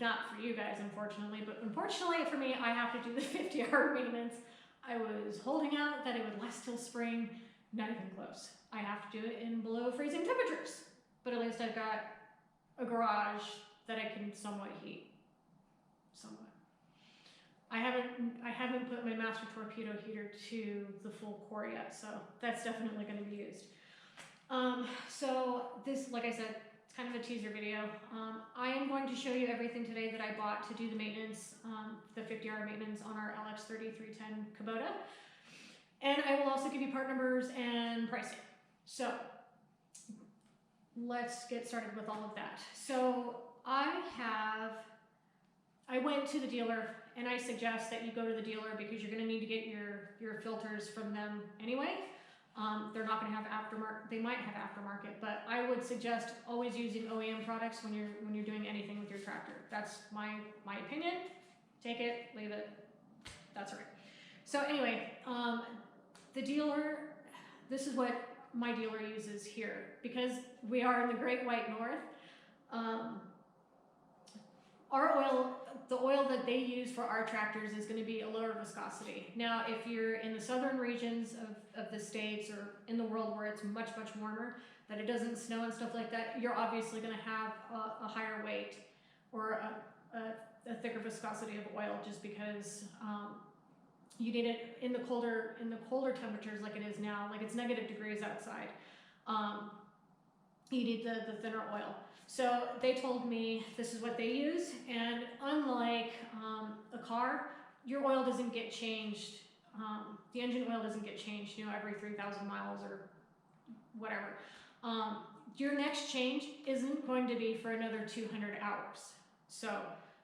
not for you guys, unfortunately, but unfortunately for me, I have to do the 50-hour maintenance. I was holding out that it would last till spring, not even close. I have to do it in below freezing temperatures, but at least I've got a garage that I can somewhat heat. Somewhat. I haven't put my master torpedo heater to the full core yet, so that's definitely going to be used. So this, like I said, it's kind of a teaser video. I am going to show you everything today that I bought to do the maintenance, the 50-hour maintenance on our LX3310 Kubota. And I will also give you part numbers and pricing. So let's get started with all of that. So I went to the dealer, and I suggest that you go to the dealer because you're going to need to get your filters from them anyway. They're not going to have aftermarket. They might have aftermarket, but I would suggest always using OEM products when you're doing anything with your tractor. That's my opinion. Take it, leave it. That's right. So anyway, the dealer. This is what my dealer uses here because we are in the Great White North. Our oil, the oil that they use for our tractors is going to be a lower viscosity. Now, if you're in the southern regions of the States or in the world where it's much, much warmer, that it doesn't snow and stuff like that, you're obviously going to have a higher weight or a thicker viscosity of oil just because you need it in the colder temperatures like it is now, like it's -degrees outside. You need the thinner oil. So they told me this is what they use, and unlike a car, your oil doesn't get changed. The engine oil doesn't get changed, every 3,000 miles or whatever. Your next change isn't going to be for another 200 hours. So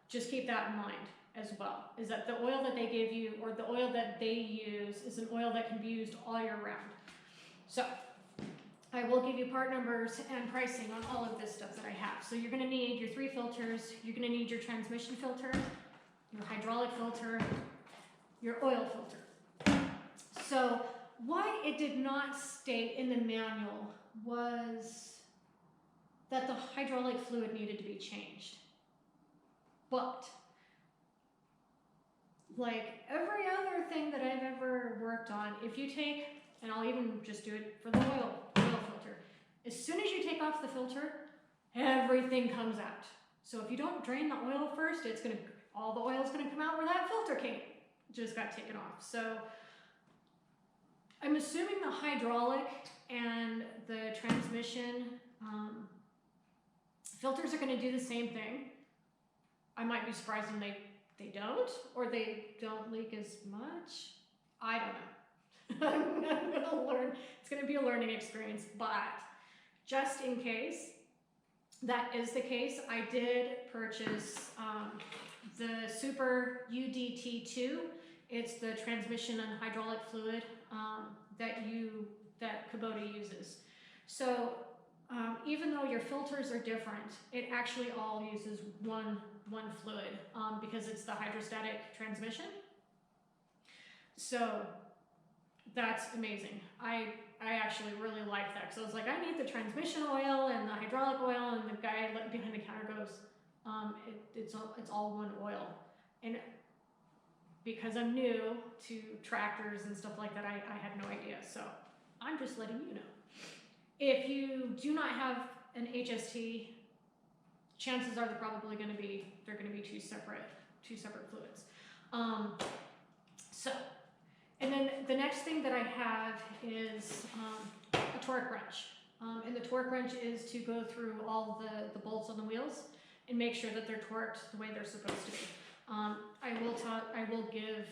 just keep that in mind as well, is that the oil that they give you, or the oil that they use, is an oil that can be used all year round. So I will give you part numbers and pricing on all of this stuff that I have. So you're going to need your 3 filters, you're going to need your transmission filter, your hydraulic filter, your oil filter. So why it did not state in the manual was that the hydraulic fluid needed to be changed. But like every other thing that I've ever worked on, if you take, and I'll even just do it for the oil filter. As soon as you take off the filter, everything comes out. So if you don't drain the oil first, all the oil is gonna come out where that filter just got taken off. So I'm assuming the hydraulic and the transmission filters are gonna do the same thing. I might be surprised when they don't, or they don't leak as much. I don't know. I'm gonna learn. It's gonna be a learning experience, but just in case that is the case, I did purchase the Super UDT2. It's the transmission and hydraulic fluid that Kubota uses. So even though your filters are different, it actually all uses one fluid because it's the hydrostatic transmission. So that's amazing. I actually really like that because I was like, I need the transmission oil and the hydraulic oil, and the guy behind the counter goes, it's all one oil. And because I'm new to tractors and stuff like that, I had no idea. So I'm just letting you know. If you do not have an HST, chances are they're going to be two separate fluids. And then the next thing that I have is a torque wrench. And the torque wrench is to go through all the bolts on the wheels and make sure that they're torqued the way they're supposed to be. I will give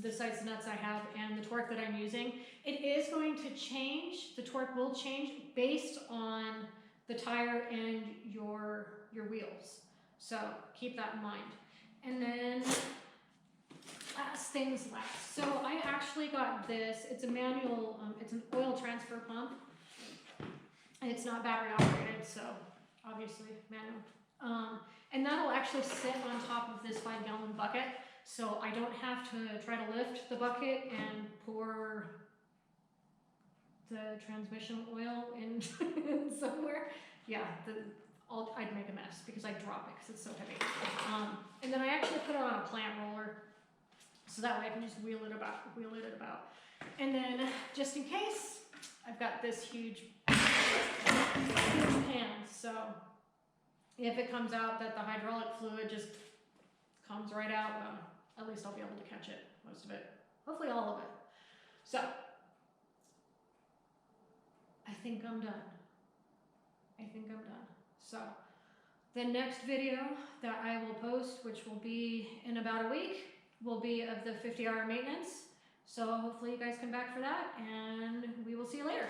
the size nuts I have and the torque that I'm using. It is going to change. The torque will change based on the tire and your wheels. So keep that in mind. And then last things last. So I actually got this. It's a manual. It's an oil transfer pump. And it's not battery operated, so obviously manual. And that'll actually sit on top of this 5-gallon bucket. So I don't have to try to lift the bucket and pour the transmission oil in somewhere. Yeah, I'd make a mess because I'd drop it because it's so heavy. And then I actually put it on a plant roller, so that way I can just wheel it about. And then, just in case, I've got this huge pan, so if it comes out that the hydraulic fluid just comes right out, well, at least I'll be able to catch it, most of it, hopefully all of it. So, I think I'm done. So, the next video that I will post, which will be in about a week, will be of the 50-hour maintenance. So hopefully you guys come back for that, and we will see you later.